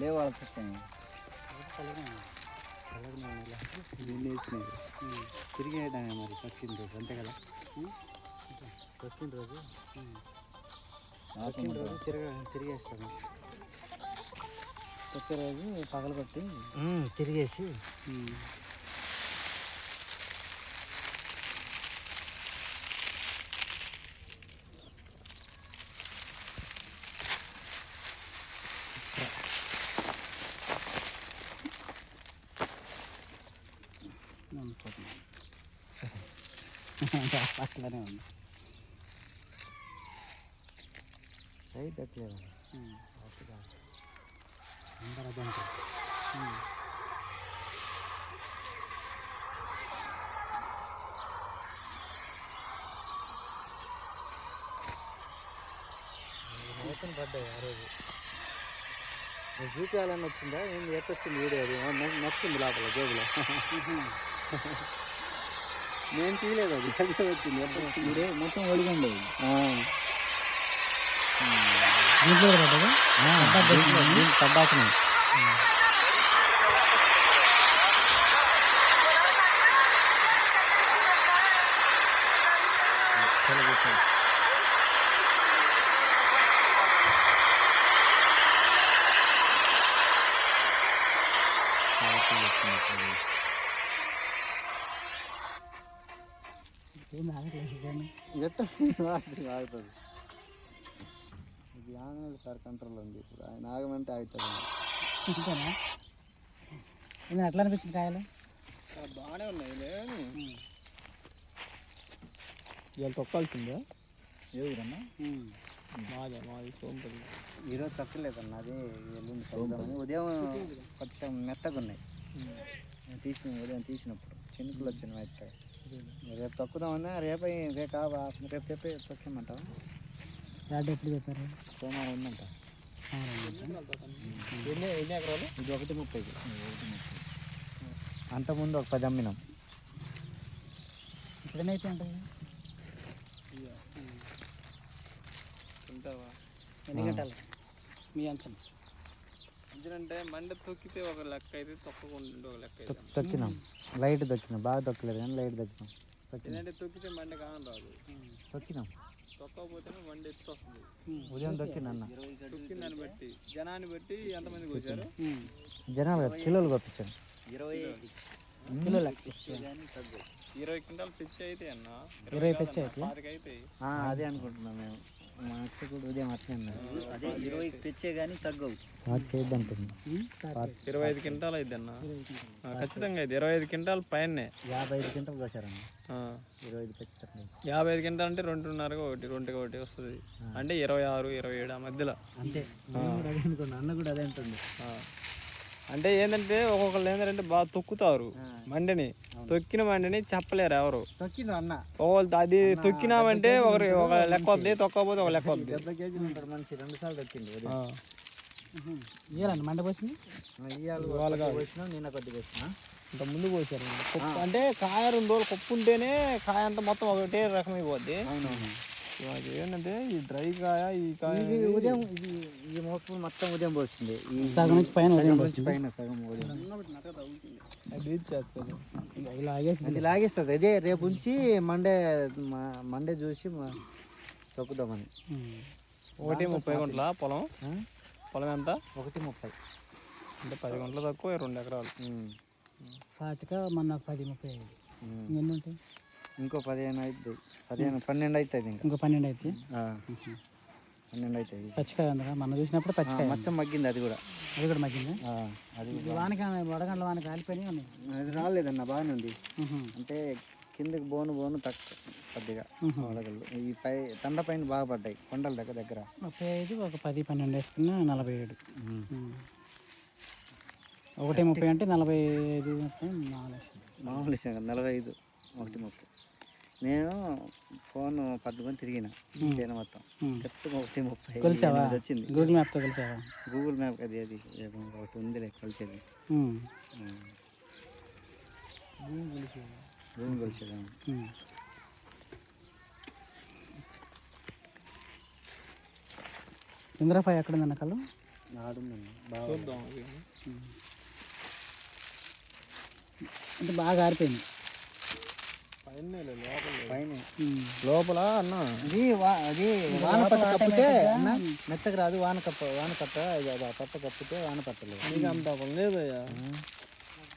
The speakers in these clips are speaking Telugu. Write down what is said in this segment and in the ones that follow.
లేవు వాళ్ళకి తిరిగేయడానికి మరి పక్కిన రోజు అంతే కదా. పక్కిన రోజు తిరిగేస్తాము. కొత్త రోజు పగలగొట్టి తిరిగేసి అట్లానే ఉంది. సైడ్ పెట్టలేదు అందరూ అదే అంటారు. ఓపెన్ పడ్డాయి ఆ రోజు. చూపించాలని వచ్చిందా ఏంది? ఎట్టొచ్చింది వీడియో? అది నచ్చింది లోపల జేబులో. నేను తీయలేదు, అది ఎట్లా వచ్చింది? వీడియో మొత్తం ఒడిగండి. పడ్డాకనే ఆగుతుంది. ఇది ఆంజనేయులు సార్ కంట్రోల్ ఉంది. ఇప్పుడు ఆయన ఆగమంటే ఆగుతుంది. ఇంతేనా? ఎట్లా అనిపించింది కాయలు? బాగానే ఉన్నాయి. లేదు ఇవాళ తొక్కాల్సిందా? ఏదన్నా మాది సోంపల్లి. ఈరోజు తక్కలేదన్న, అదే ఎల్లుండి తగ్గుదామని. ఉదయం కొంచెం మెత్తగా ఉన్నాయి ఉదయం తీసినప్పుడు చినుకులు వచ్చినాయి మెత్తగా. రేపు తక్కుదామన్నా. రేపు తొక్కేమంటావా? ఎప్పుడు చెప్పారు? సోమవారం ఉందంట. ఎన్ని ఎకరాలు? ఇది 1:30. అంతకుముందు ఒక 10 అమ్మినాం. ఇప్పుడైతే ఉంటుంది. ఎన్ని గంటలు మీ అంచనా? ఎందుకంటే మండి తొక్కితే ఒక లెక్క అయితే తొక్కకుండా ఒక లెక్క అయితే తొక్కినాం. లైట్ తొక్కినాం, బాగా తొక్కలేదు కానీ లైట్ తొక్కినాం. ఎందుకంటే తొక్కితే మండి కాని రాదు. తొక్కినాం. తొక్కకపోతేనే మండి ఎత్తు వస్తుంది. ఉదయం తొక్కిందన్న. తొక్కిందని బట్టి జనాన్ని బట్టి ఎంతమంది కోసారు? జనాలు కిలోలు కొప్పించాను. 20 కిలోలు 20 క్వింటాలు పిచ్చి అయితే అన్న. 20 పిచ్చి అయితే అదే అనుకుంటున్నాం మేము. మా అక్క కూడా ఉదయం అట్లే అన్నారు. అదే 20 తెచ్చే కానీ తగ్గవు. 25 క్వింటాలు అయితే అన్న ఖచ్చితంగా. అయితే 25 క్వింటాలు పైన 55 క్వింటాలు కోసారన్న. 25 ఖచ్చితంగా. 55 క్వింటాలు అంటే 2.5 వస్తుంది. అంటే 26, 27 ఆ మధ్యలో అంతే. అన్న కూడా అదే అంటుంది. అంటే ఏంటంటే ఒక్కొక్కళ్ళు ఏంటంటే బాగా తొక్కుతారు మండిని. తొక్కిన మండిని చెప్పలేరు ఎవరు. తొక్కిన అన్న అది తొక్కినామంటే ఒక లెక్క వద్ది, తొక్కకపోతే ఒక లెక్క వద్ది. 70 కేజీలు ఉంటారు మనిషి. 2 సార్లు తొక్కింది. ఇవ్వాలండి మండ పోసింది. పోసినా నిన్న కొద్దిగా వచ్చిన ఇంత ముందు పోసారు. అంటే కాయ 2 రోజులు కొప్పు ఉంటేనే కాయ అంతా మొత్తం ఒకటే రకం అయిపోద్ది. అవునవును. ఏంటంటే ఈ డ్రై కాయ, ఈ కాయ ఉదయం ఈ మోసపు మొత్తం ఉదయం పోస్తుంది. సగం నుంచి పైన సగం ఉదయం అది లాగేస్తుంది. అదే రేపు ఉంచి మండే చూసి తొక్కుదామని. 1:30 గంటల పొలం ఎంత? 1:30 అంటే 10 గంటలు తక్కువ 2 ఎకరాలు. పాతిక మన 10-35 ఎన్ని ఉంటాయి? ఇంకో 15 అవుతుంది. 12 అవుతుంది. ఇంకో 12 అవుతుంది. 12 అవుతుంది. పచ్చికాయ ఉందా? మనం చూసినప్పుడు పచ్చికాయ మొత్తం మగ్గింది. అది కూడా మగ్గింది. అది వానకి వడగండ్ల వానకి కాలిపోయినాయి ఉన్నాయి. అది రాలేదన్న, బాగానే ఉంది. అంటే కిందకి బోను తక్కువ కొద్దిగా వడగళ్ళు. ఈ తండ పైన బాగా పడ్డాయి. కొండల దగ్గర 35, ఒక 10-12 వేసుకున్నా 47. 1:30 అంటే 45 మామూలు 45 1:30. నేను ఫోన్ పట్టుకొని తిరిగిన తేనె మొత్తం కరెక్ట్గా 1:30 వచ్చింది. గూగుల్ మ్యాప్తో కలిసావా? గూగుల్ మ్యాప్ అది ఒకటి ఉందిలే కలిసేది. భూమి కొలిచేదా? ఇంద్రఫై ఎక్కడ ఉందన్న కళ్ళు? చూద్దాం అంటే బాగా ఆరిపోయింది లోపల అన్న అది వాన పట్ట కప్పితే మెత్తకు రాదు. వాన పట్ట పట్ట కప్పితే వాన పట్టలేదు. నీకు అంత లేదయ్యా,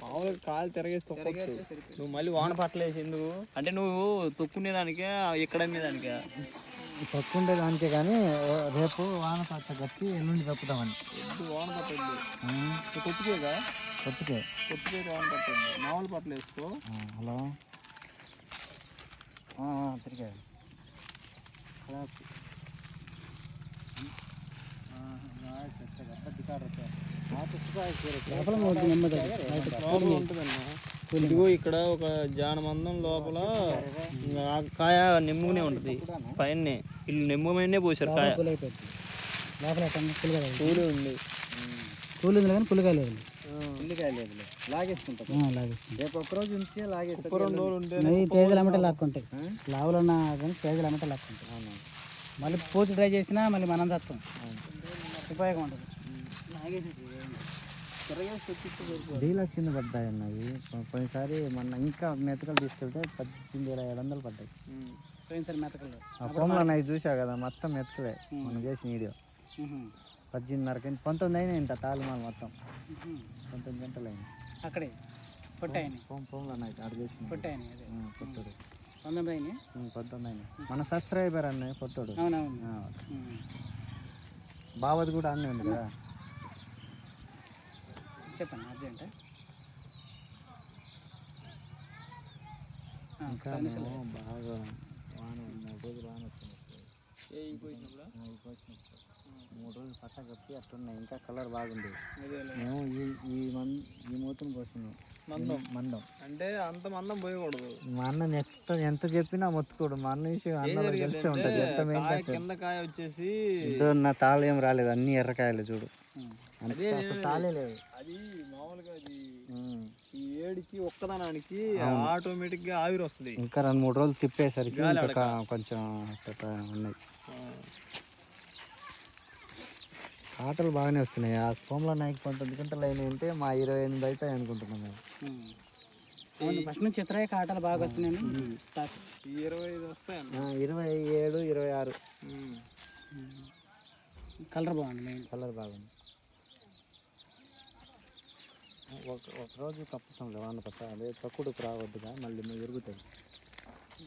మామూలుగా కాలు తిరగేసి తొక్కచ్చు. నువ్వు మళ్ళీ వాన పట్టలేసి ఎందుకు అంటే నువ్వు తొక్కునేదానికే ఇక్కడ అమ్మేదానికే తొక్కుండే దానికే. కానీ రేపు వాన పట్ట కప్పి ఎల్లుండి తప్పుతామని. వాన పట్టద్దు, కొట్టుకేగా కొట్టుకే వాన పట్టద్దు, మామూలు పట్టలు వేసుకో. హలో తిరిగా ఇదిగో ఇక్కడ ఒక జానమందం లోపల కాయ నిమ్మునే ఉంటుంది. పైన ఇల్లు నిమ్మమైనే పోసారు కాయ. పూలే ఉంది, పూలు ఉంది కానీ పులికాయ లేదు. ఉల్లికాయ లేదు, లాగేసుకుంటాం. రేపు ఒక్కరోజు ఉంచి లాగేస్తాం. 2 రోజులు ఉంటే తేజలు అమ్మటే లాక్కుంటాయి. లావులు ఉన్నా కానీ తేజలు అమ్మటే లాక్కుంటాయి. మళ్ళీ పూర్తి ట్రై చేసినా మళ్ళీ మనం చేస్తాం, ఉపయోగం ఉంటుంది. డీలక్స్ కింద పడ్డాయి అన్నవి పోయినసారి. మొన్న ఇంకా మెతకలు తీసుకెళ్తే 18,700 పడ్డాయి. పోయినసారి మెతకలు ఆ ఫోన్లో అన్నవి చూసా కదా, మొత్తం మెతకలే. మనం చేసిన వీడియో 18.5 19 అయినాయి ఇంత తాలిమాలు మొత్తం 19 గంటలు అయినాయి. అక్కడే పొట్టాయని ఫోన్లో అన్నవి అక్కడ చేసిన పొట్టాయని పొట్టుడు 19 అయినాయి. 19 అయినాయి. మన సబ్స్క్రైబర్ అన్నయ్య పొట్టుడు. బావది కూడా అన్నీ ఉంది కదా. చెప్పండి అర్జెంట్. ఇంకా బాగా వాన 3 రోజులు వాన వచ్చింది. 3 రోజులు పట్ట కప్పి అట్లున్నాయి. ఇంకా కలర్ బాగుంది. మేము ఈ మూతను కోసినాం. మందం అంటే అంత మందం పోయకూడదు. మా అన్న ఎంత చెప్పినా మొత్తుకోడు. మా అన్న విషయం అన్న తెలిస్తే ఉంటుంది. ఎంత కింద కాయ వచ్చేసి నా తాళ ఏం రాలేదు, అన్ని ఎర్రకాయలు చూడు. తాళే లేదు. అది మామూలుగా అది ఈ ఏడికి ఒక్కదానానికి ఆటోమేటిక్ గా ఆవిరి వస్తుంది. ఇంకా 2-3 రోజులు తిప్పేసరికి కొంచెం ఉన్నాయి. కాటలు బాగానే వస్తున్నాయి. ఆ కోమల నాయకు 19 గంటలు అయినాయి అంటే మా 28 అవుతాయి అనుకుంటున్నాం మేము. ఫస్ట్ నుంచి చిత్రాయ కాటలు బాగా వస్తున్నాయి. 25 వస్తాయి, 27, 26. కలర్ బాగుంది, మెయిన్ కలర్ బాగుంది. ఒక రోజు కప్పుతాంలే వాన పట్ట. అదే తక్కువకు రావద్దుగా, మళ్ళీ ఎరుగుతాయి.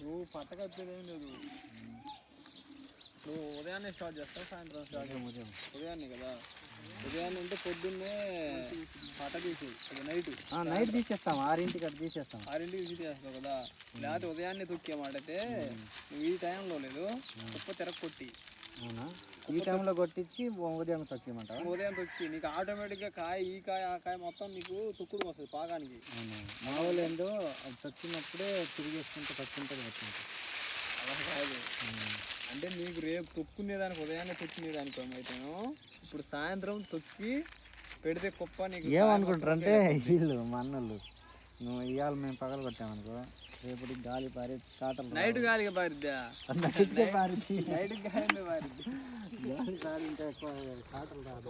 నువ్వు పట్ట కప్పేది ఏం లేదు. నువ్వు ఉదయాన్నే స్టార్ట్ చేస్తావు, సాయంత్రం స్టార్ట్ చేస్తావు. ఉదయాన్నే కదా, ఉదయాన్నే అంటే పొద్దున్నే పట్ట తీసి నైట్ తీసేస్తాం. 6ంటికి అటు తీసేస్తాం. 6ంటికి తీసేస్తావు కదా. లేకపోతే ఉదయాన్నే తొక్కేమాటైతే నువ్వు ఈ టైంలో లేదు, కుప్ప తిరగొట్టి. అవునా, ఈ టైంలో కొట్టించి ఉదయం తొక్కేమంటావు. ఉదయం తొక్కి నీకు ఆటోమేటిక్గా కాయ ఈ కాయ ఆ కాయ మొత్తం నీకు తొక్కుడు వస్తుంది పాకానికి. మామూలు ఏందో అది తొక్కినప్పుడే తిరిగేసుకుంటే తొక్కుంటుంది వచ్చింది. అలా కాదు, అంటే నీకు రేపు తొక్కునేదానికి ఉదయాన్నే తొక్కునేదానికి అయితేను ఇప్పుడు సాయంత్రం తొక్కి పెడితే కుప్ప నీకు ఏమనుకుంటారు అంటే వీళ్ళు మా అన్నోళ్ళు, నువ్వు ఇవాళ మేము పగలు కొట్టామనుకో, రేపటి గాలి పారి కాటలు నైట్ గాలిగా పారిద్దా, నైట్ పారిద్ది, నైట్ గాలి పారిద్ది. గాలి పారి ఇంకా ఎక్కువ కాటలు రాదు.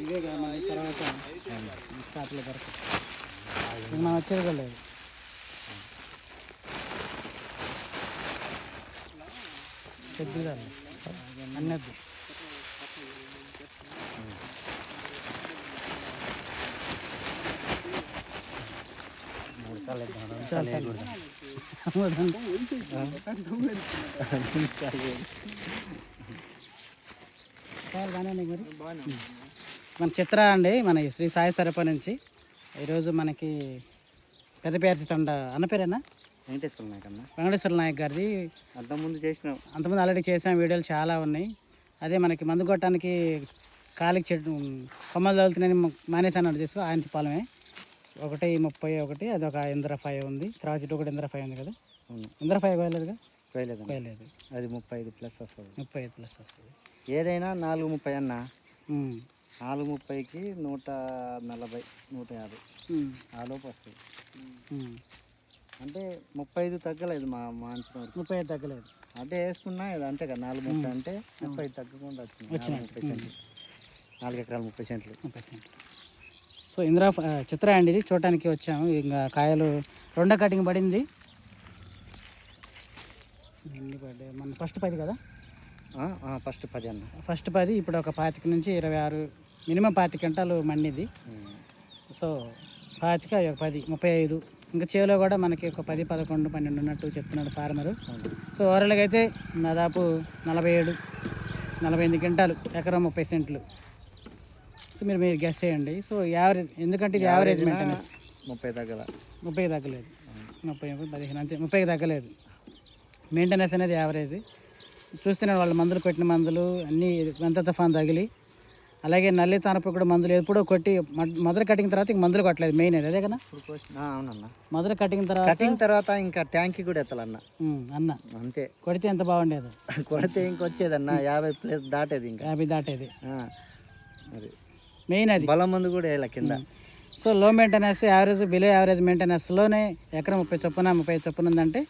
ఇవే కానీ తర్వాత కాటలు కరెక్ట్ మనం వచ్చేది కూడా లేదు. పెద్దగా అన్నది మన చిత్ర అండి, మన శ్రీ సాయి సరప నుంచి ఈరోజు మనకి పెద్దపేర్చి తండ అన్న పేరేనా వెంకటేశ్వర నాయక్ గారిది. అంతకుముందు ఆల్రెడీ చేసాం, వీడియోలు చాలా ఉన్నాయి. అదే మనకి మందు కొట్టడానికి కాలికి చెట్టు కొమ్మలు తగులుతున్నాయని మానేసాను చేసుకో. ఆయన పొలమే 1:31, అది ఒక ఇంద్రఫై ఉంది. తర్వాత చెట్టు ఒకటి ఇంద్రఫై ఉంది కదా. ఇంద్రఫై కోయలేదుగా, కోయలేదు. అది 35+ వస్తుంది. 35+ వస్తుంది. ఏదైనా 4:30 అన్న. 4:30కి 140, 150 ఆ లోపు వస్తుంది. అంటే 35 తగ్గలేదు. మా అంచనా 35 తగ్గలేదు. అంటే వేసుకున్నా ఇది అంతే కదా 4 అంటే 30 తగ్గకుండా వచ్చింది 30 సెంట్లు 4 ఎకరాలు 30 సెంట్లు. సో ఇందిరా చిత్ర అండి ఇది చూడటానికి వచ్చాము. ఇంకా కాయలు రెండో కటింగ్ పడింది. ఎన్ని పడ్డాయి మన ఫస్ట్ 10 కదా? ఫస్ట్ 10 అన్న. ఫస్ట్ 10 ఇప్పుడు ఒక 25 నుంచి 26 మినిమం 25 క్వింటాలు మండిది. సో 25 ఒక 10 35 ఇంకా చేలో కూడా మనకి ఒక 10 11 12 ఉన్నట్టు చెప్తున్నాడు ఫార్మరు. సో ఓవరాల్గా అయితే దాదాపు 47 48 క్వింటాలు ఎకరం 30 సెంట్లు. సో మీరు గెస్ చేయండి. సో యావరేజ్, ఎందుకంటే ఇది యావరేజ్ మెయింటెనెన్స్ 30 తగ్గలేదు 30 15 అంతే 30 తగ్గలేదు. మెయింటెనెన్స్ అనేది యావరేజ్. చూస్తున్నాను వాళ్ళు మందులు కొట్టిన మందులు అన్నీ ఎంత తుఫాన్ తగిలి, అలాగే నల్లి తానప్పుడు కూడా మందులు ఎప్పుడో కొట్టి మొదలు కట్టిన తర్వాత ఇంక మందులు కొట్టలేదు. మెయిన్ అదే కదా? అవునన్నా. మొదలు కట్టిన తర్వాత ఇంకా ట్యాంక్ కూడా ఎత్తాలన్న అన్న అంతే. కొడితే ఎంత బాగుండేది. కొడితే ఇంకొచ్చేదన్న 50 ప్లస్ దాటేది, ఇంకా 50 దాటేది. అది మెయిన్ అది. బలం మందు కూడా వేయాలి కింద. సో లో మెయింటెనెన్స్, యావరేజ్, బిలో యావరేజ్ మెయింటెనెన్స్లోనే ఎకరం 30 చొప్పున 35 చొప్పున ఉందంటే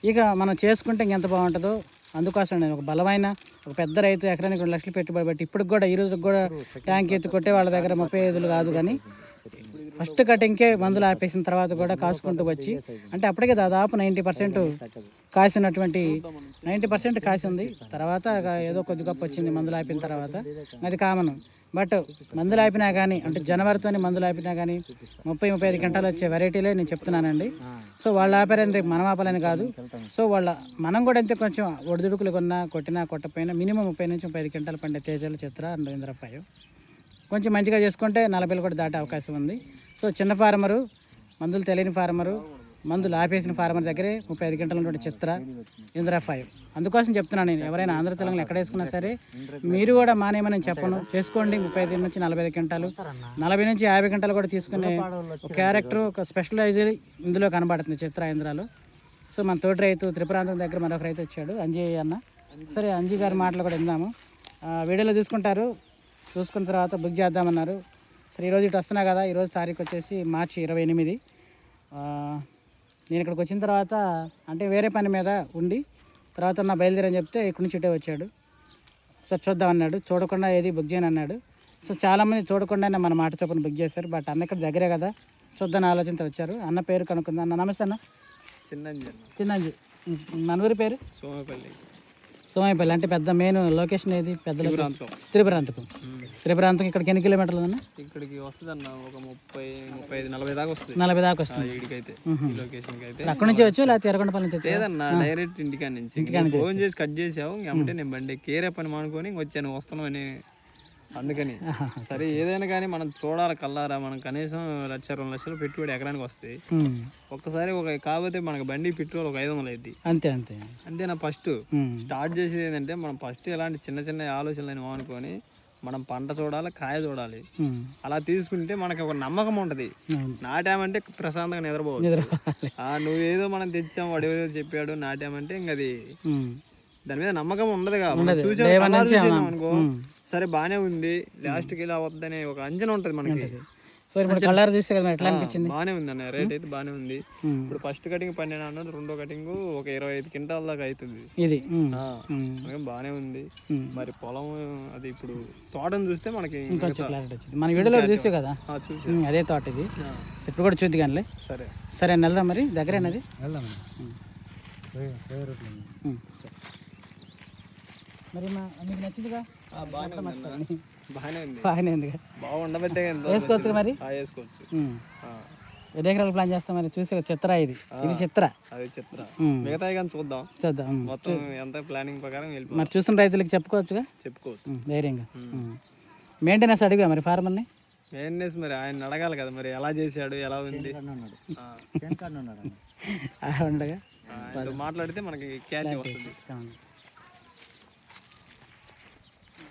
ఇక మనం చేసుకుంటే ఇంకెంత బాగుంటుందో. అందుకోసం నేను ఒక బలమైన ఒక పెద్ద రైతు ఎకరానికి 2 లక్షలు పెట్టుబడి పెట్టి ఇప్పుడు కూడా ఈ రోజు కూడా ట్యాంక్ ఎత్తి కొట్టే వాళ్ళ దగ్గర 35 కాదు, కానీ ఫస్ట్ కటింగ్కే మందులు ఆపేసిన తర్వాత కూడా కాసుకుంటూ వచ్చి, అంటే అప్పటికే దాదాపు 90% కాసి ఉన్నటువంటి 90% కాసి ఉంది. తర్వాత ఏదో కొద్ది గొప్ప వచ్చింది మందులు ఆపిన తర్వాత, అది కామన్. బట్ మందులు ఆపినా కానీ, అంటే జనవరితోనే మందులు ఆపినా కానీ 30-35 గంటలు వచ్చే వెరైటీలే నేను చెప్తున్నానండి. సో వాళ్ళు ఆపారని రేపు మనం ఆపాలని కాదు. సో మనం కూడా అంతే, కొంచెం ఒడిదుడుకులు కొట్టినా కొట్టకపోయినా మినిమం 30 నుంచి 35 గంటలు పండే తేజాలు చిత్ర అండ్ ఇంద్రపాయ కొంచెం మంచిగా చేసుకుంటే 40 కూడా దాటే అవకాశం ఉంది. సో చిన్న ఫార్మరు, మందులు తెలియని ఫార్మరు, మందులు ఆపేసిన ఫార్మర్ దగ్గరే 35 గంటల నుండి చిత్ర ఇంద్రపాయ. అందుకోసం చెప్తున్నాను నేను, ఎవరైనా ఆంధ్ర తెలంగాణ ఎక్కడ వేసుకున్నా సరే మీరు కూడా మానేమని చెప్పను, చేసుకోండి. 35 నుంచి 45 గంటలు, 40 నుంచి 50 గంటలు కూడా తీసుకునే ఒక క్యారెక్టర్, ఒక స్పెషలైజ్ ఇందులో కనబడుతుంది చిత్ర ఇంద్రాలో. సో మన తోటి రైతు త్రిపురాంతం దగ్గర మరొక రైతు వచ్చాడు, అంజీ అన్న. సరే అంజీ గారి మాటలు కూడా విందాము. వీడియోలో చూసుకుంటారు, చూసుకున్న తర్వాత బుక్ చేద్దామన్నారు. సరే ఈరోజు ఇటు వస్తున్నా కదా, ఈరోజు తారీఖు వచ్చేసి మార్చి 28. నేను ఇక్కడికి వచ్చిన తర్వాత అంటే వేరే పని మీద ఉండి తర్వాత నా బయలుదేరని చెప్తే ఇక్కడి నుంచి ఇటే వచ్చాడు. సార్ చూద్దాం అన్నాడు, చూడకుండా ఏది బుక్ చేయను అన్నాడు. సో చాలామంది చూడకుండానే మన మాట చొప్పున బుక్ చేశారు. బట్ అన్న ఇక్కడ దగ్గరే కదా, చూద్దాం ఆలోచనతో వచ్చారు. అన్న పేరు కనుక్కుందా అన్న? నమస్తే అన్న. చిన్నంజి. మన ఊరి పేరు? సోమపల్లి. అంటే పెద్ద మెయిన్ లొకేషన్ ఏది? పెద్ద త్రిపురాంతకం. త్రిపురాంతకం ఇక్కడికి ఎన్ని కిలోమీటర్లు అన్న? ఇక్కడికి వస్తుంది అన్న ఒక 30-40 దాకా వస్తుంది. 40 దాకా వస్తుంది. అక్కడ నుంచి వచ్చు లేకపోతే ఎర్రగొండపల్లి నుంచి? లేదన్నా, డైరెక్ట్ ఇంటికాడ నుంచి ఫోన్ చేసి కట్ చేసావు. అంటే నేను బండి కేరే పని మానుకొని వచ్చాను, వస్తున్నావు అని. అందుకని సరే ఏదైనా కానీ మనం చూడాలి కల్లారా. మనం కనీసం 1-2 లక్షలు పెట్టుబడి ఎకరానికి వస్తాయి ఒక్కసారి. కాకపోతే మనకి బండి పెట్రోల్ ఒక 500 అయింది అంతే. నా ఫస్ట్ స్టార్ట్ చేసేది ఏంటంటే, మనం ఫస్ట్ ఎలాంటి చిన్న చిన్న ఆలోచనలు అనుకొని మనం పంట చూడాలి, కాయ చూడాలి. అలా తీసుకుంటే మనకి ఒక నమ్మకం ఉంటది. నాటామంటే ప్రశాంతంగా నిద్రపోవచ్చు. నువ్వేదో మనం తెచ్చాం, వాడు ఏదో చెప్పాడు నాటామంటే ఇంక అది దాని మీద నమ్మకం ఉండదు. చూసాం అనుకో, సరే బానే ఉంది, లాస్ట్కి ఇలా వద్దనే ఒక అంచనా ఉంటది మనకి. సో ఇప్పుడు కలర్ చూస్తే కదా ఎట్లా అనిపించింది? బానే ఉంది అన్న, రేట్ అయితే బానే ఉంది. ఇప్పుడు ఫస్ట్ కటింగ్ 12 అన్నది, రెండో కటింగ్ ఒక 25 క్వింటాల దాకా అవుతుంది. ఇది బానే ఉంది. మరి పొలం అది ఇప్పుడు తోటను చూస్తే మనకి క్లారిటీ వచ్చింది. మన వీడియోలో చూసే కదా, అదే తోట ఇది. ఇప్పుడు కూడా చూద్ది కానీ. సరే వెళ్దాం, మరి దగ్గరేనది వెళ్దాం. మరి మీకు నచ్చిందిగా? బాగానే ఉంది. బాగుండబట్టే వేసుకోవచ్చు మరి. వేసుకోవచ్చు. ఎన్ని ఎకరాలు ప్లాన్ చేస్తాం మరి? చూసి చిత్ర ఇది చిత్ర, అది చిత్ర. మిగతా కానీ చూద్దాం మొత్తం ఎంత ప్లానింగ్ ప్రకారం వెళ్ళి మరి చూసిన రైతులకి చెప్పుకోవచ్చుగా? చెప్పుకోవచ్చు ధైర్యంగా. మెయింటెనెన్స్ అడిగా మరి ఫార్మర్ని? మెయింటెనెన్స్ మరి ఆయన అడగాలి కదా, మరి ఎలా చేశాడు, ఎలా ఉంది ఉండగా మాట్లాడితే మనకి క్లారిటీ వస్తుంది.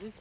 This